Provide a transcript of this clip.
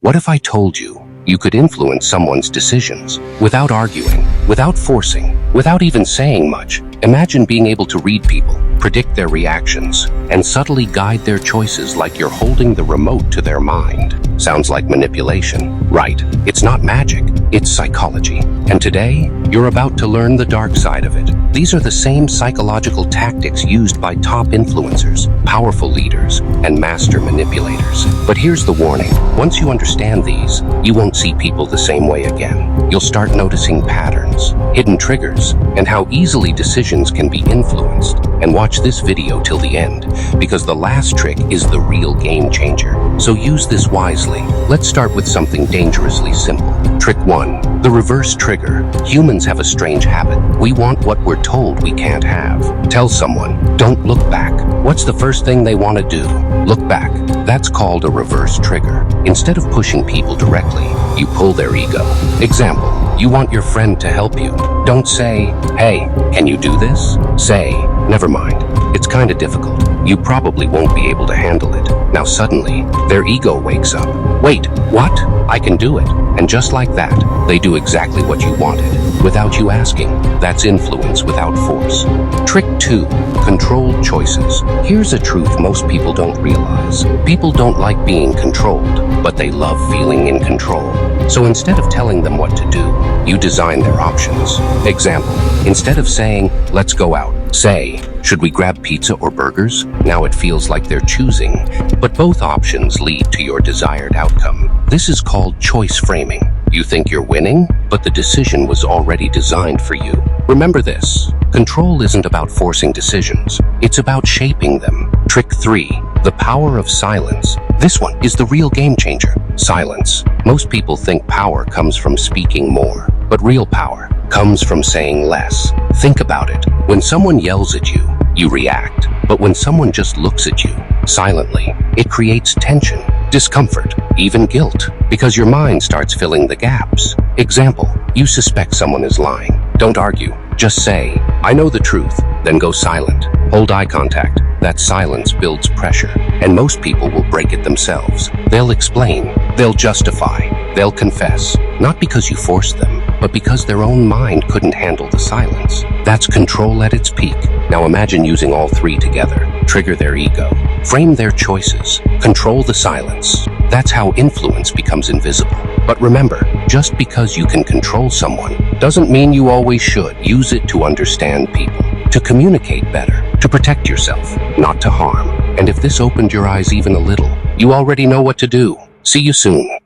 What if I told you you could influence someone's decisions without arguing, without forcing, without even saying much? Imagine being able to read people, predict their reactions, and subtly guide their choices like you're holding the remote to their mind. Sounds like manipulation, right? It's not magic, it's psychology. And today, you're about to learn the dark side of it. These are the same psychological tactics used by top influencers, powerful leaders, and master manipulators. But here's the warning. Once you understand these, you won't see people the same way again. You'll start noticing patterns, hidden triggers, and how easily decisions can be influenced. And watch this video till the end, because the last trick is the real game changer. So use this wisely. Let's start with something dangerously simple. Trick 1. The reverse trigger. Humans have a strange habit. We want what we're told we can't have. Tell someone, don't look back. What's the first thing they want to do? Look back. That's called a reverse trigger. Instead of pushing people directly, you pull their ego. Example, you want your friend to help you. Don't say, hey, can you do this? Say, never mind. It's kind of difficult. You probably won't be able to handle it. Now suddenly, their ego wakes up. Wait, what? I can do it. And just like that, they do exactly what you wanted, without you asking. That's influence without force. Trick 2. Controlled choices. Here's a truth most people don't realize. People don't like being controlled, but they love feeling in control. So instead of telling them what to do, you design their options. Example, instead of saying, let's go out, say, should we grab pizza or burgers? Now it feels like they're choosing, but both options lead to your desired outcome. This is called choice framing. You think you're winning, but the decision was already designed for you. Remember this, control isn't about forcing decisions, it's about shaping them. Trick 3, the power of silence. This one is the real game changer. Silence. Most people think power comes from speaking more, but real power comes from saying less. Think about it. When someone yells at you, you react. But when someone just looks at you, silently, it creates tension, discomfort, even guilt, because your mind starts filling the gaps. Example, you suspect someone is lying. Don't argue. Just say, I know the truth, then go silent. Hold eye contact. That silence builds pressure, and most people will break it themselves. They'll explain, they'll justify, they'll confess, not because you forced them, but because their own mind couldn't handle the silence. That's control at its peak. Now imagine using all three together. Trigger their ego, frame their choices, control the silence. That's how influence becomes invisible. But remember, just because you can control someone doesn't mean you always should. Use it to understand people, to communicate better, to protect yourself, not to harm. And if this opened your eyes even a little, you already know what to do. See you soon.